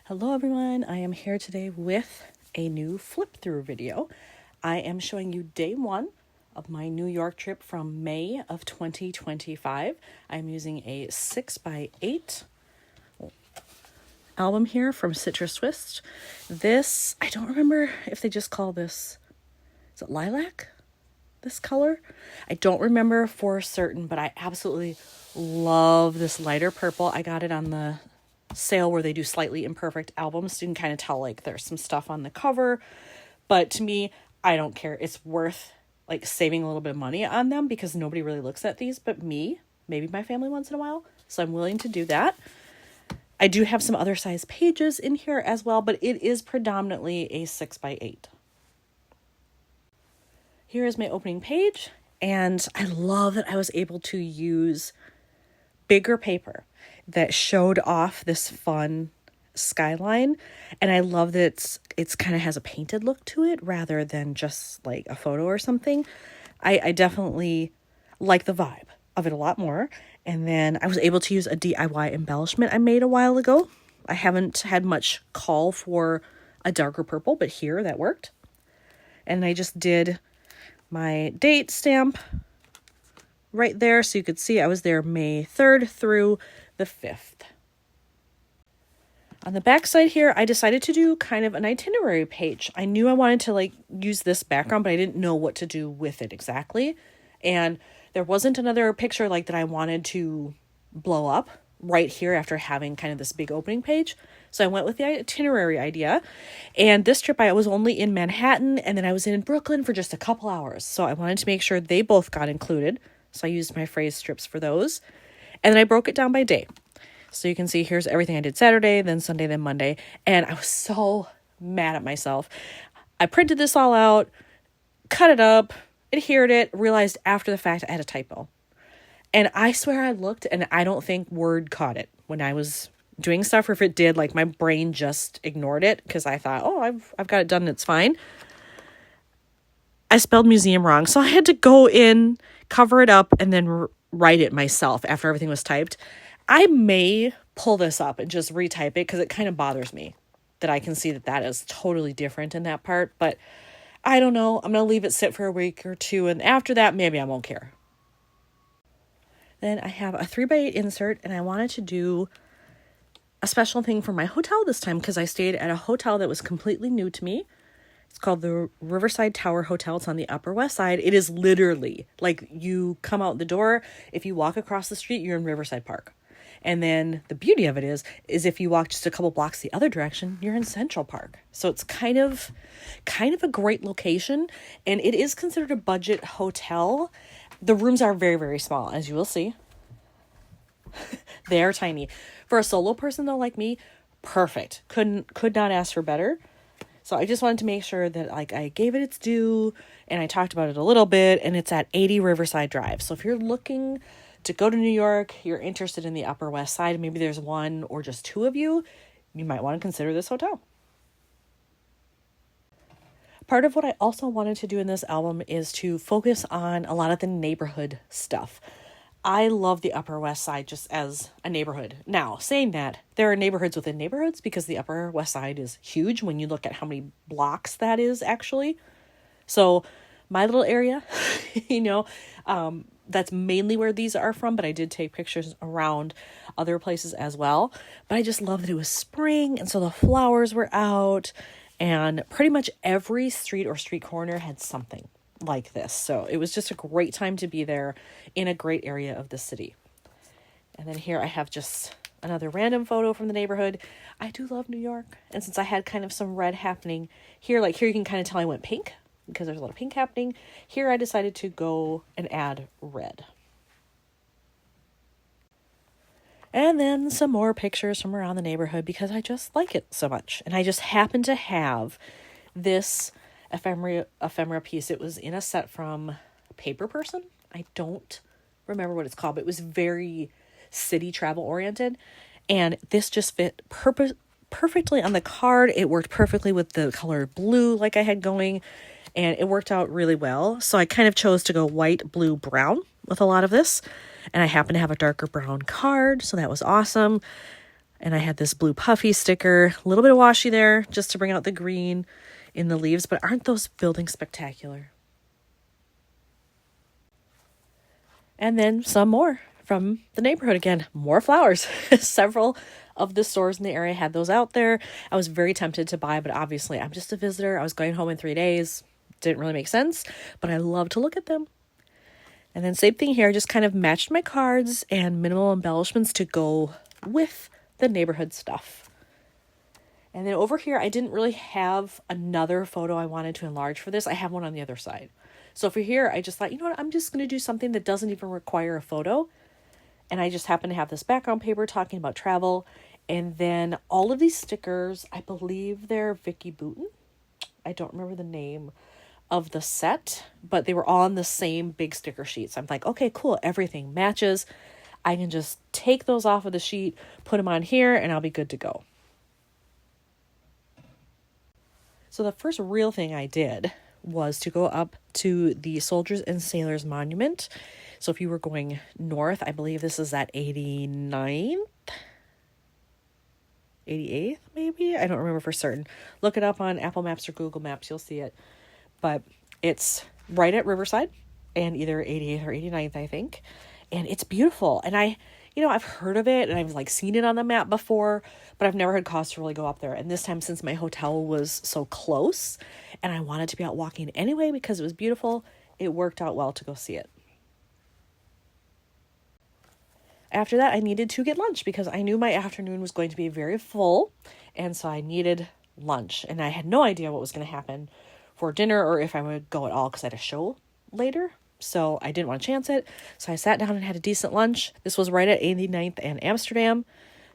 Hello everyone, I am here today with a new flip-through video. I am showing you day one of my New York trip from May of 2025. I'm using a 6x8 album here from Citrus Twist. This, I don't remember if they just call this, is it lilac? This color? I don't remember for certain, but I absolutely love this lighter purple. I got it on the sale where they do slightly imperfect albums, so you can kind of tell like there's some stuff on the cover, but to me, I don't care. It's worth like saving a little bit of money on them because nobody really looks at these but me, maybe my family once in a while, so I'm willing to do that. I do have some other size pages in here as well, but it is predominantly a 6x8. Here is my opening page, and I love that I was able to use bigger paper that showed off this fun skyline, and I love that it's kind of has a painted look to it rather than just like a photo or something. I definitely like the vibe of it a lot more. And then I was able to use a DIY embellishment I made a while ago. I haven't had much call for a darker purple, but here that worked. And I just did my date stamp right there so you could see I was there May 3rd through the 5th. On the back side here, I decided to do kind of an itinerary page. I knew I wanted to like use this background, but I didn't know what to do with it exactly. And there wasn't another picture like that I wanted to blow up right here after having kind of this big opening page. So I went with the itinerary idea. And this trip I was only in Manhattan, and then I was in Brooklyn for just a couple hours. So I wanted to make sure they both got included. So I used my phrase strips for those. And then I broke it down by day. So you can see here's everything I did Saturday, then Sunday, then Monday. And I was so mad at myself. I printed this all out, cut it up, adhered it, realized after the fact I had a typo. And I swear I looked, and I don't think Word caught it when I was doing stuff, or if it did, like my brain just ignored it because I thought, oh, I've got it done and it's fine. I spelled museum wrong. So I had to go in, cover it up, and then write it myself after everything was typed. I may pull this up and just retype it because it kind of bothers me that I can see that that is totally different in that part. But I don't know. I'm going to leave it sit for a week or two. And after that, maybe I won't care. Then I have a 3x8 insert, and I wanted to do a special thing for my hotel this time because I stayed at a hotel that was completely new to me. It's called the Riverside Tower Hotel. It's on the Upper West Side. It is literally like you come out the door. If you walk across the street, you're in Riverside Park. And then the beauty of it is if you walk just a couple blocks the other direction, you're in Central Park. So it's kind of a great location. And it is considered a budget hotel. The rooms are very, very small, as you will see. They are tiny. For a solo person though, like me, perfect. Could not ask for better. So I just wanted to make sure that like I gave it its due, and I talked about it a little bit, and it's at 80 Riverside Drive. So if you're looking to go to New York, you're interested in the Upper West Side, maybe there's one or just two of you, you might want to consider this hotel. Part of what I also wanted to do in this album is to focus on a lot of the neighborhood stuff. I love the Upper West Side just as a neighborhood. Now, saying that, there are neighborhoods within neighborhoods because the Upper West Side is huge when you look at how many blocks that is actually. So my little area, that's mainly where these are from, but I did take pictures around other places as well. But I just love that it was spring, and so the flowers were out, and pretty much every street or street corner had something like this. So it was just a great time to be there in a great area of the city. And then here I have just another random photo from the neighborhood. I do love New York. And since I had kind of some red happening here, like here you can kind of tell I went pink because there's a lot of pink happening. Here I decided to go and add red. And then some more pictures from around the neighborhood because I just like it so much. And I just happen to have this ephemera piece. It was in a set from Paper Person. I don't remember what it's called, but it was very city travel oriented. And this just fit perfectly on the card. It worked perfectly with the color blue like I had going, and it worked out really well. So I kind of chose to go white, blue, brown with a lot of this. And I happen to have a darker brown card, so that was awesome. And I had this blue puffy sticker, a little bit of washi there just to bring out the green in the leaves. But aren't those buildings spectacular? And then some more from the neighborhood again. More flowers. Several of the stores in the area had those out there. I was very tempted to buy, but obviously I'm just a visitor. I was going home in 3 days. Didn't really make sense, but I love to look at them. And then same thing here, just kind of matched my cards and minimal embellishments to go with the neighborhood stuff. And then over here, I didn't really have another photo I wanted to enlarge for this. I have one on the other side. So for here, I just thought, you know what, I'm just going to do something that doesn't even require a photo. And I just happen to have this background paper talking about travel. And then all of these stickers, I believe they're Vicki Boutin. I don't remember the name of the set, but they were all on the same big sticker sheet. So I'm like, okay, cool. Everything matches. I can just take those off of the sheet, put them on here, and I'll be good to go. So the first real thing I did was to go up to the Soldiers and Sailors Monument. So if you were going north, I believe this is at 89th, 88th, maybe? I don't remember for certain. Look it up on Apple Maps or Google Maps. You'll see it. But it's right at Riverside and either 88th or 89th, I think. And it's beautiful. And I've heard of it and I've like seen it on the map before, but I've never had cause to really go up there. And this time, since my hotel was so close and I wanted to be out walking anyway because it was beautiful, it worked out well to go see it. After that, I needed to get lunch because I knew my afternoon was going to be very full. And so I needed lunch. And I had no idea what was going to happen for dinner or if I would go at all because I had a show later. So I didn't want to chance it. So I sat down and had a decent lunch. This was right at 89th and Amsterdam.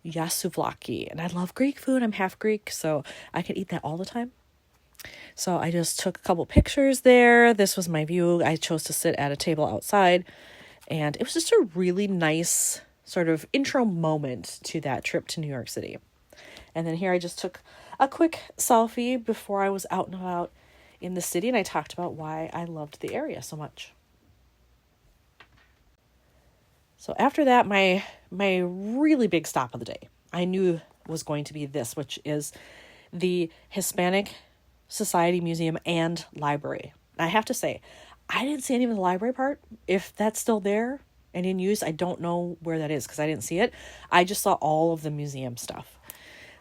Yasuvlaki. And I love Greek food. I'm half Greek, so I could eat that all the time. So I just took a couple pictures there. This was my view. I chose to sit at a table outside. And it was just a really nice sort of intro moment to that trip to New York City. And then here I just took a quick selfie before I was out and about in the city. And I talked about why I loved the area so much. So after that, my really big stop of the day, I knew was going to be this, which is the Hispanic Society Museum and Library. I have to say, I didn't see any of the library part. If that's still there and in use, I don't know where that is because I didn't see it. I just saw all of the museum stuff.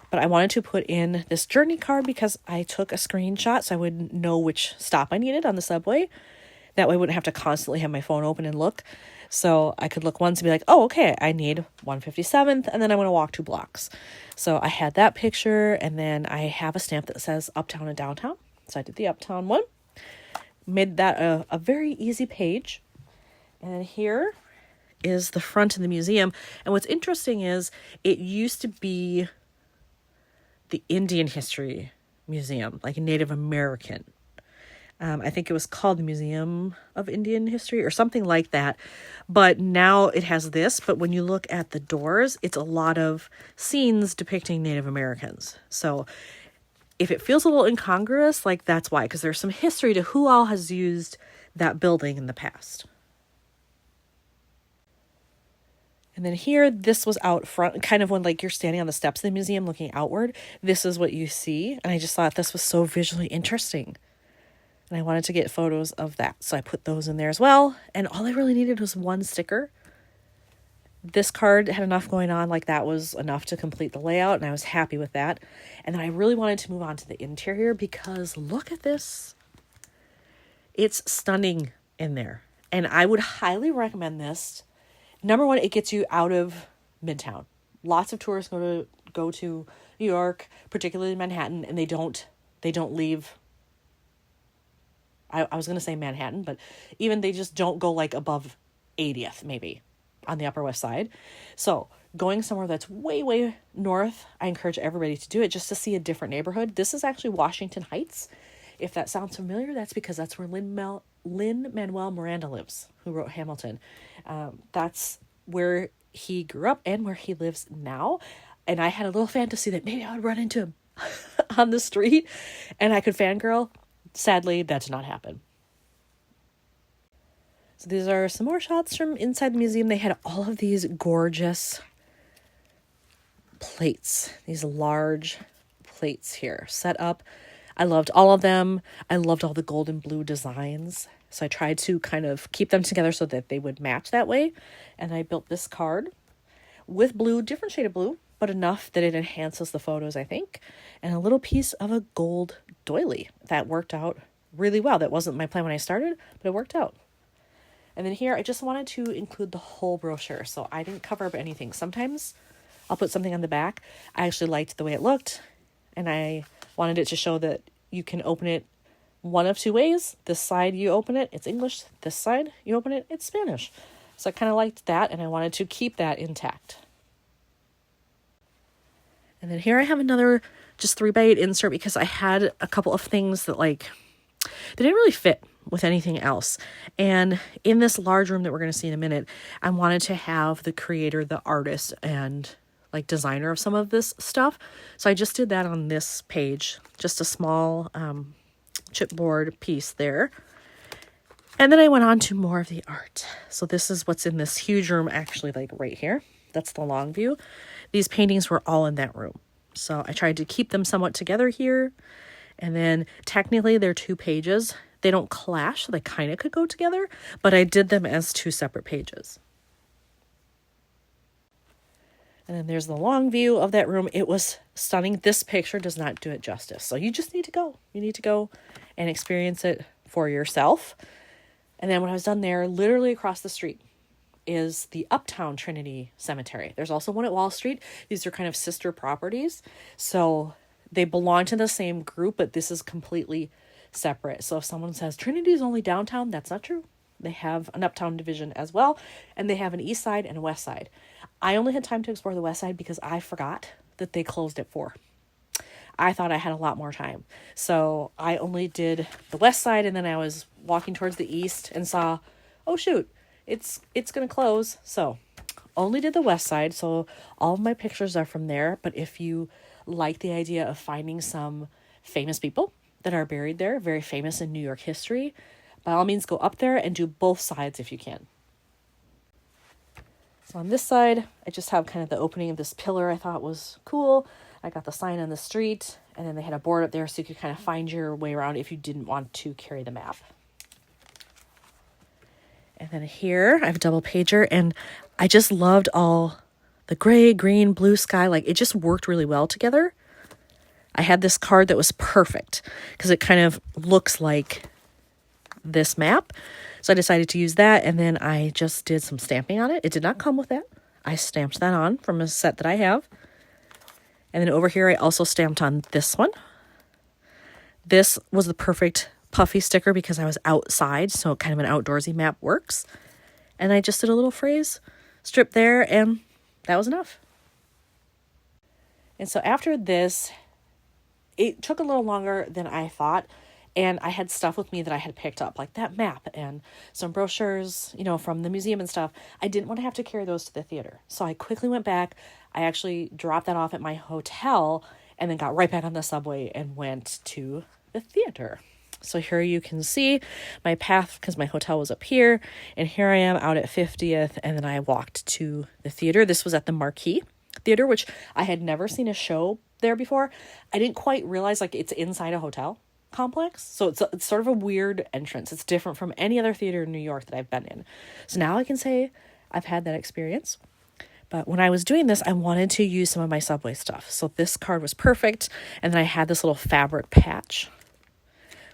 But I wanted to put in this journey card because I took a screenshot so I would know which stop I needed on the subway. That way I wouldn't have to constantly have my phone open and look. So I could look once and be like, oh, okay, I need 157th, and then I'm going to walk 2 blocks. So I had that picture, and then I have a stamp that says Uptown and Downtown. So I did the Uptown one. Made that a very easy page. And then here is the front of the museum. And what's interesting is it used to be the Indian History Museum, like a Native American. I think it was called the Museum of Indian History or something like that. But now it has this. But when you look at the doors, it's a lot of scenes depicting Native Americans. So if it feels a little incongruous, like that's why. Because there's some history to who all has used that building in the past. And then here, this was out front, kind of when like you're standing on the steps of the museum looking outward. This is what you see. And I just thought this was so visually interesting. And I wanted to get photos of that. So I put those in there as well. And all I really needed was one sticker. This card had enough going on. Like that was enough to complete the layout. And I was happy with that. And then I really wanted to move on to the interior because look at this. It's stunning in there. And I would highly recommend this. Number one, it gets you out of Midtown. Lots of tourists go to New York, particularly Manhattan, and they don't leave. I was going to say Manhattan, but even they just don't go like above 80th maybe on the Upper West Side. So going somewhere that's way, way north, I encourage everybody to do it just to see a different neighborhood. This is actually Washington Heights. If that sounds familiar, that's because that's where Lin-Manuel Miranda lives, who wrote Hamilton. That's where he grew up and where he lives now. And I had a little fantasy that maybe I would run into him on the street and I could fangirl. Sadly, that did not happen. So these are some more shots from inside the museum. They had all of these gorgeous plates, these large plates here set up. I loved all of them. I loved all the gold and blue designs. So I tried to kind of keep them together so that they would match that way. And I built this card with blue, different shade of blue, but enough that it enhances the photos, I think. And a little piece of a gold doily that worked out really well. That wasn't my plan when I started, but it worked out. And then here, I just wanted to include the whole brochure, so I didn't cover up anything. Sometimes I'll put something on the back. I actually liked the way it looked, and I wanted it to show that you can open it one of two ways. This side you open it, it's English. This side you open it, it's Spanish. So I kind of liked that, and I wanted to keep that intact. And then here I have another just 3x8 insert because I had a couple of things that they didn't really fit with anything else. And in this large room that we're going to see in a minute, I wanted to have the creator, the artist, and designer of some of this stuff. So I just did that on this page, just a small chipboard piece there. And then I went on to more of the art. So this is what's in this huge room, actually, right here. That's the long view. These paintings were all in that room. So I tried to keep them somewhat together here. And then technically they're 2 pages. They don't clash, so they kind of could go together, but I did them as 2 separate pages. And then there's the long view of that room. It was stunning. This picture does not do it justice. So you just need to go. You need to go and experience it for yourself. And then when I was done there, literally across the street is the Uptown Trinity Cemetery. There's also one at Wall Street. These are kind of sister properties. So they belong to the same group, but this is completely separate. So if someone says Trinity is only downtown, that's not true. They have an uptown division as well, and they have an east side and a west side. I only had time to explore the west side because I forgot that they closed at 4. I thought I had a lot more time. So I only did the west side, and then I was walking towards the east and saw, oh shoot, it's going to close. So only did the west side. So all of my pictures are from there. But if you like the idea of finding some famous people that are buried there, very famous in New York history, by all means go up there and do both sides if you can. So on this side, I just have kind of the opening of this pillar I thought was cool. I got the sign on the street, and then they had a board up there so you could kind of find your way around if you didn't want to carry the map. And then here I have a double pager, and I just loved all the gray, green, blue sky. It just worked really well together. I had this card that was perfect because it kind of looks like this map. So I decided to use that, and then I just did some stamping on it. It did not come with that. I stamped that on from a set that I have. And then over here, I also stamped on this one. This was the perfect puffy sticker because I was outside, so kind of an outdoorsy map works. And I just did a little phrase strip there, and that was enough. And so after this, it took a little longer than I thought. And I had stuff with me that I had picked up, like that map and some brochures, from the museum and stuff. I didn't want to have to carry those to the theater. So I quickly went back. I actually dropped that off at my hotel and then got right back on the subway and went to the theater. So here you can see my path because my hotel was up here. And here I am out at 50th. And then I walked to the theater. This was at the Marquee Theater, which I had never seen a show there before. I didn't quite realize it's inside a hotel complex. So it's sort of a weird entrance. It's different from any other theater in New York that I've been in. So now I can say I've had that experience. But when I was doing this, I wanted to use some of my subway stuff. So this card was perfect. And then I had this little fabric patch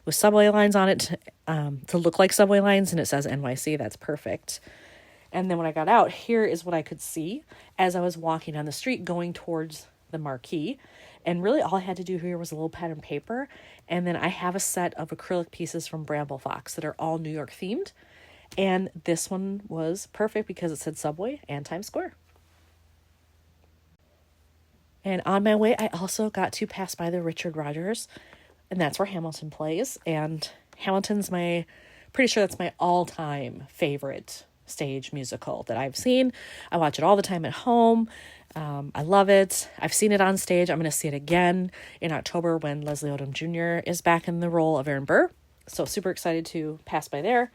with subway lines on it to look like subway lines. And it says NYC. That's perfect. And then when I got out, here is what I could see as I was walking on the street going towards the Marquee. And really all I had to do here was a little pad and paper. And then I have a set of acrylic pieces from Bramble Fox that are all New York themed. And this one was perfect because it said Subway and Times Square. And on my way, I also got to pass by the Richard Rodgers. And that's where Hamilton plays. And Hamilton's pretty sure that's my all-time favorite stage musical that I've seen. I watch it all the time at home. I love it. I've seen it on stage. I'm going to see it again in October when Leslie Odom Jr. is back in the role of Aaron Burr. So super excited to pass by there.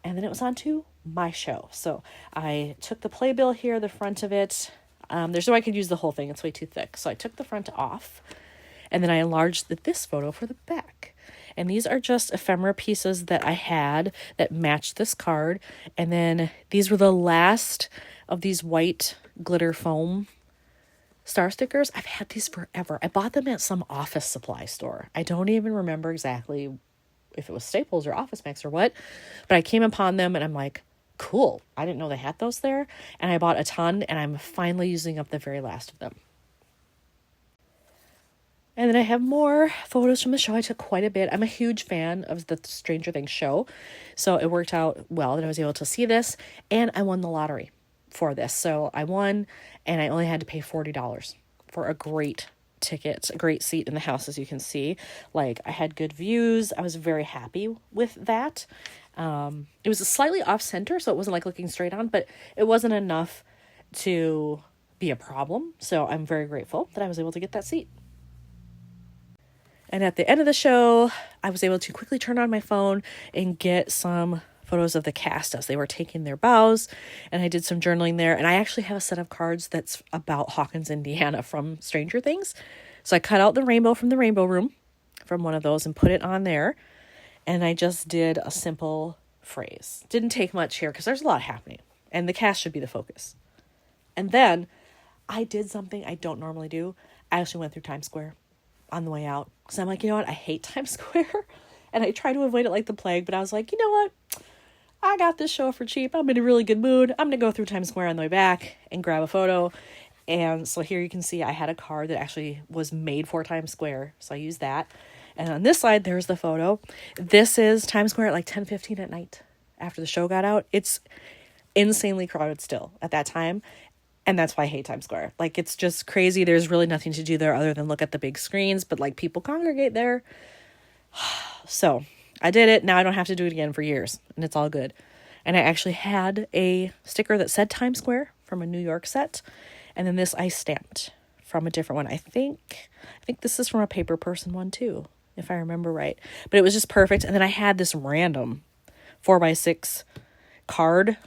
And then it was on to my show. So I took the playbill here, the front of it. There's no way I could use the whole thing. It's way too thick. So I took the front off, and then I enlarged this photo for the back. And these are just ephemera pieces that I had that matched this card. And then these were the last of these white glitter foam star stickers. I've had these forever. I bought them at some office supply store. I don't even remember exactly if it was Staples or Office Max or what, but I came upon them and I'm like, cool. I didn't know they had those there. And I bought a ton, and I'm finally using up the very last of them. And then I have more photos from the show. I took quite a bit. I'm a huge fan of the Stranger Things show, so it worked out well that I was able to see this, and I won the lottery for this. So I won, and I only had to pay $40 for a great ticket, a great seat in the house, as you can see. Like, I had good views. I was very happy with that. It was slightly off center, so it wasn't like looking straight on, but it wasn't enough to be a problem. So I'm very grateful that I was able to get that seat. And at the end of the show, I was able to quickly turn on my phone and get some photos of the cast as they were taking their bows. And I did some journaling there. And I actually have a set of cards that's about Hawkins, Indiana from Stranger Things. So I cut out the rainbow from the rainbow room from one of those and put it on there. And I just did a simple phrase. Didn't take much here because there's a lot happening. And the cast should be the focus. And then I did something I don't normally do. I actually went through Times Square on the way out. So I'm like, you know what? I hate Times Square. And I try to avoid it like the plague. But I was like, you know what? I got this show for cheap. I'm in a really good mood. I'm going to go through Times Square on the way back and grab a photo. And so here you can see I had a card that actually was made for Times Square. So I used that. And on this side, there's the photo. This is Times Square at like 10:15 at night after the show got out. It's insanely crowded still at that time. And that's why I hate Times Square. Like, it's just crazy. There's really nothing to do there other than look at the big screens. But, like, people congregate there. So, I did it. Now I don't have to do it again for years. And it's all good. And I actually had a sticker that said Times Square from a New York set. And then this I stamped from a different one. I think this is from a Paper Person one, too, if I remember right. But it was just perfect. And then I had this random 4x6 card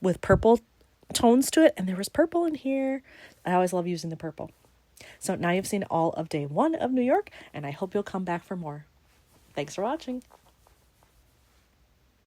with purple tones to it, and there was purple in here. I always love using the purple. So now you've seen all of day 1 of New York, and I hope you'll come back for more. Thanks for watching.